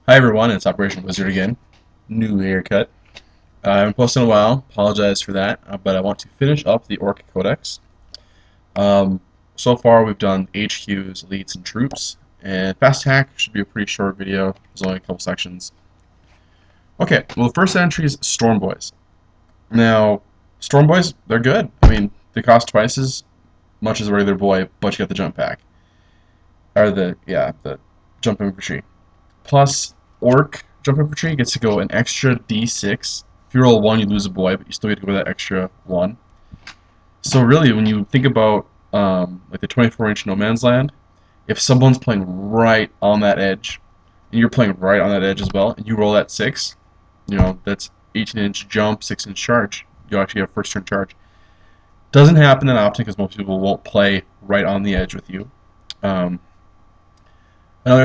Hi everyone, it's Operation Wizard again. New haircut. I haven't posted in a while, apologize for that, but I want to finish up the Ork Codex. Um, so far we've done HQs, elites, and troops, and Fast Attack should be a pretty short video, there's only a couple sections. Okay, well the first entry is Storm Boys. Now, Storm Boys, they're good. I mean, they cost twice as much as a regular boy, but you get the jump pack. Or the jump infantry. Plus, Orc Jump Infantry gets to go an extra D6. If you roll a 1, you lose a boy, but you still get to go that extra 1. So really, when you think about like the 24-inch No Man's Land, if someone's playing right on that edge, and you're playing right on that edge as well, and you roll that 6, that's 18-inch jump, 6-inch charge. You actually have first turn charge. Doesn't happen that often because most people won't play right on the edge with you. Another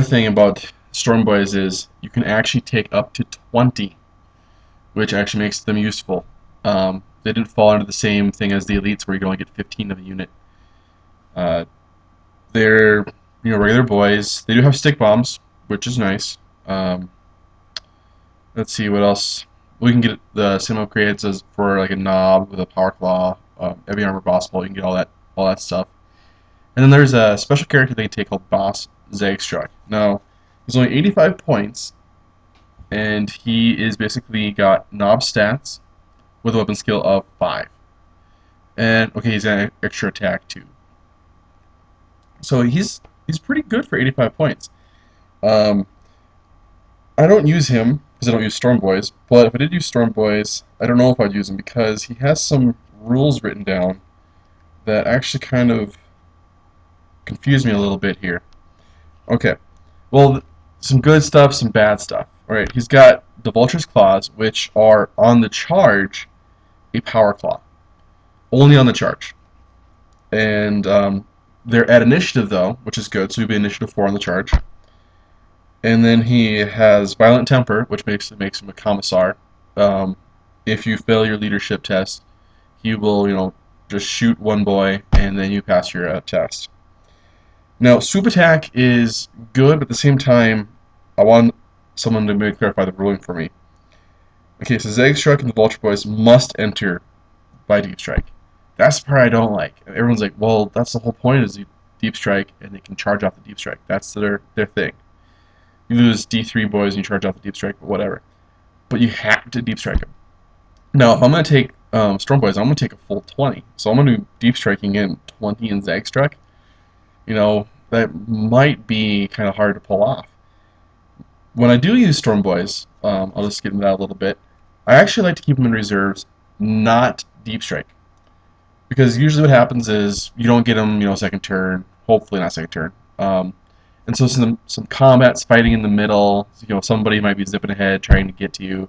thing about Storm Boys is you can actually take up to 20, which actually makes them useful. They didn't fall under the same thing as the elites where you can only get 15 of a unit. They're regular boys. They do have stick bombs, which is nice. Let's see what else. We can get the same upgrades as for like a knob with a power claw, heavy armor boss ball. You can get all that stuff. And then there's a special character they can take called Boss Zagstruck. Now, he's only 85 points, and he is basically got knob stats with a weapon skill of 5. And, okay, he's got an extra attack, too. So he's pretty good for 85 points. I don't use him, because I don't use Storm Boys, but if I did use Storm Boys, I don't know if I'd use him, because he has some rules written down that actually kind of confuse me a little bit here. Okay, well, some good stuff, some bad stuff. Alright, he's got the Vulture's Claws, which are on the charge a power claw. Only on the charge. And they're at initiative, though, which is good, so he'll be initiative 4 on the charge. And then he has Violent Temper, which makes him a commissar. If you fail your leadership test, he will, just shoot one boy, and then you pass your test. Now, Swoop Attack is good, but at the same time, I want someone to maybe clarify the ruling for me. Okay, so Zagstruck and the Vulture Boys must enter by Deep Strike. That's the part I don't like. Everyone's like, well, that's the whole point is Deep Strike, and they can charge off the Deep Strike. That's their thing. You lose D3 boys and you charge off the Deep Strike, but whatever. But you have to Deep Strike them. Now, if I'm going to take Storm Boys, I'm going to take a full 20. So I'm going to do Deep Striking in 20 in Zagstruck. That might be kind of hard to pull off. When I do use Storm Boys, I'll just get into that a little bit. I actually like to keep them in reserves, not Deep Strike. Because usually what happens is you don't get them, second turn, hopefully not second turn. And so some combats fighting in the middle, somebody might be zipping ahead trying to get to you.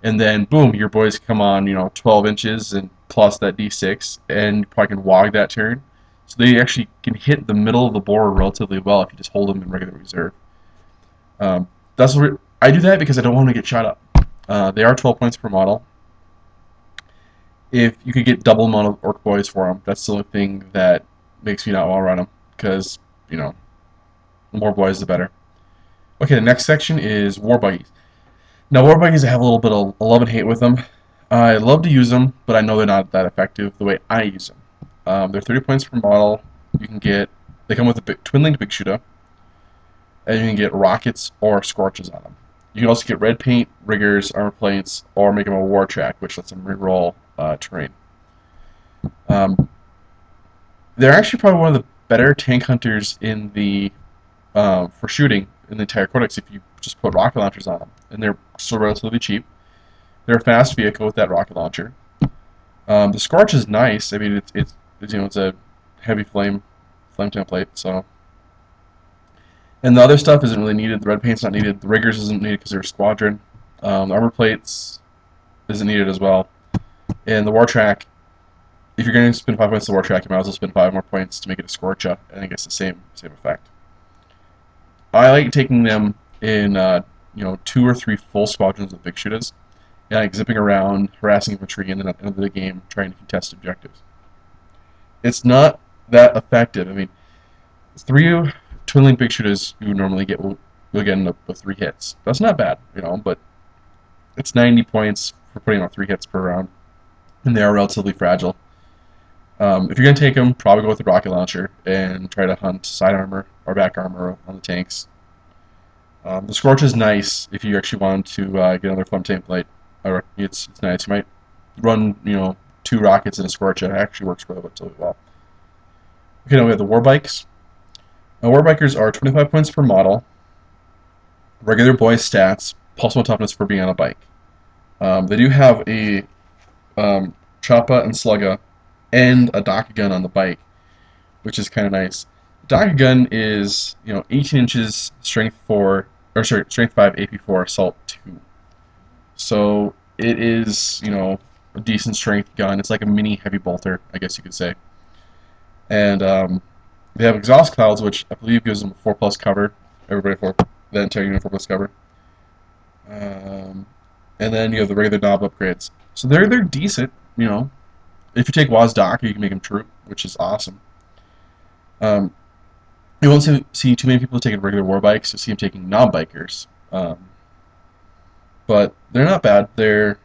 And then, boom, your boys come on, 12 inches and plus that D6, and you probably can wog that turn. So they actually can hit the middle of the board relatively well if you just hold them in regular reserve. I do that because I don't want to get shot up. They are 12 points per model. If you could get double amount of Orc Boys for them, that's the only thing that makes me not want to run them, because, the more boys the better. Okay, the next section is War Buggies. Now, War Buggies, I have a little bit of love and hate with them. I love to use them, but I know they're not that effective the way I use them. They're 30 points per model. They come with a twin-linked Big Shooter, and you can get rockets or scorches on them. You can also get red paint, riggers, armor plates, or make them a war track, which lets them reroll terrain. They're actually probably one of the better tank hunters in the for shooting in the entire codex if you just put rocket launchers on them, and they're still relatively cheap. They're a fast vehicle with that rocket launcher. The Scorch is nice. I mean, it's a heavy flame template. So, and the other stuff isn't really needed. The red paint's not needed. The riggers isn't needed because they're a squadron. The armor plates isn't needed as well. And the war track, if you're going to spend 5 points to the war track, you might as well spend 5 more points to make it a Scorcha, and it gets the same effect. I like taking them in 2 or 3 full squadrons of big shooters, and like zipping around, harassing infantry, and then at the end of the game trying to contest objectives. It's not that effective. I mean, 3 twin-link big shooters you normally get will you'll get end up with 3 hits. That's not bad, you know, but it's 90 points for putting out 3 hits per round, and they are relatively fragile. If you're going to take them, probably go with the rocket launcher and try to hunt side armor or back armor on the tanks. The Scorch is nice if you actually want to get another fun template. It's nice. You might run 2 rockets in a Scorch. It actually works really well. Okay, now we have the War Bikes. War Bikers are 25 points per model, regular boy stats, plus 1 toughness for being on a bike. They do have a Choppa and Slugga and a Daka gun on the bike, which is kind of nice. Daka gun is 18 inches, strength 4, or sorry, strength 5, AP 4, assault 2. So it is a decent strength gun. It's like a mini heavy bolter, I guess you could say. And they have exhaust clouds, which I believe gives them a 4+ cover. Everybody for the entire unit 4+ cover. And then you have the regular knob upgrades. So they're decent, If you take Waz Daka, you can make him troop, which is awesome. You won't see too many people taking regular war bikes. You'll see them taking knob bikers. But they're not bad. They're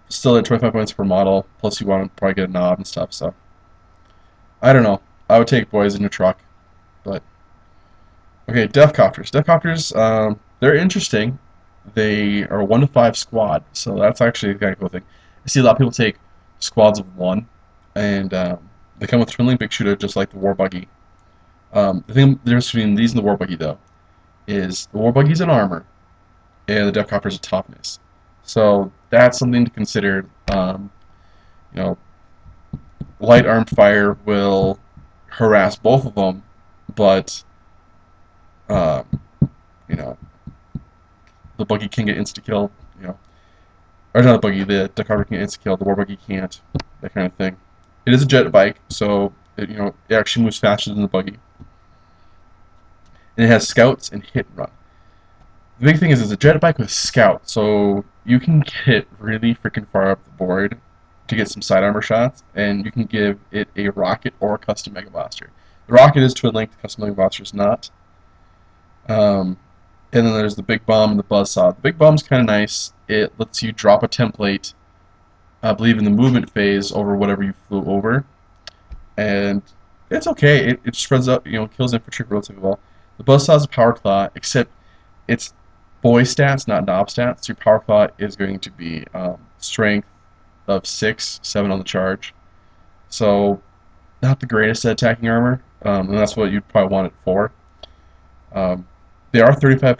still at 25 points per model, plus you want to probably get a knob and stuff, so I don't know. I would take boys in a truck, but okay, Deathcopters. Deathcopters, they're interesting. They are a 1 to 5 squad, so that's actually a kind of cool thing. I see a lot of people take squads of 1, and they come with twin link big shooter just like the war buggy. The difference between these and the war buggy though is the war buggy's an armor, and the Deathcopter's a toughness. So that's something to consider. Light armed fire will harass both of them, but um, you know, the buggy can get insta killed. Or not the buggy, the Deathcopter can get insta killed. The war buggy can't. That kind of thing. It is a jet bike, so it actually moves faster than the buggy, and it has scouts and hit and run. The big thing is it's a jet bike with scout, so you can get really freaking far up the board to get some side armor shots, and you can give it a rocket or a custom Mega Blaster. The rocket is twin linked, the custom Mega Blaster is not. And then there's the Big Bomb and the Buzzsaw. The Big Bomb's kind of nice. It lets you drop a template, I believe, in the movement phase over whatever you flew over, and it's okay. It spreads up, kills infantry relatively well. The Buzzsaw's a Power Claw, except it's boy stats, not knob stats. Your Power Claw is going to be strength of 6, 7 on the charge. So, not the greatest at attacking armor, and that's what you'd probably want it for. They are 35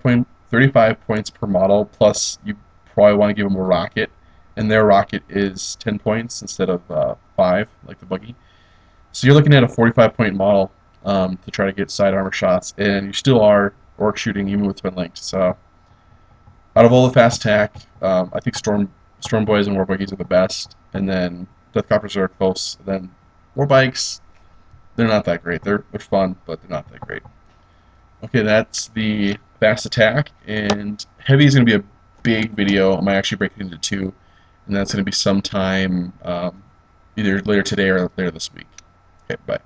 points per model, plus you probably want to give them a rocket, and their rocket is 10 points instead of 5, like the buggy. So you're looking at a 45-point model to try to get side armor shots, and you still are orc shooting even with twin linked. So out of all the fast attack, I think Storm Boys and War Buggies are the best, and then Deathcopters are close. Then War Bikes, they're not that great. They're fun, but they're not that great. Okay, that's the fast attack, and heavy is going to be a big video. I might actually break it into 2, and that's going to be sometime either later today or later this week. Okay, bye.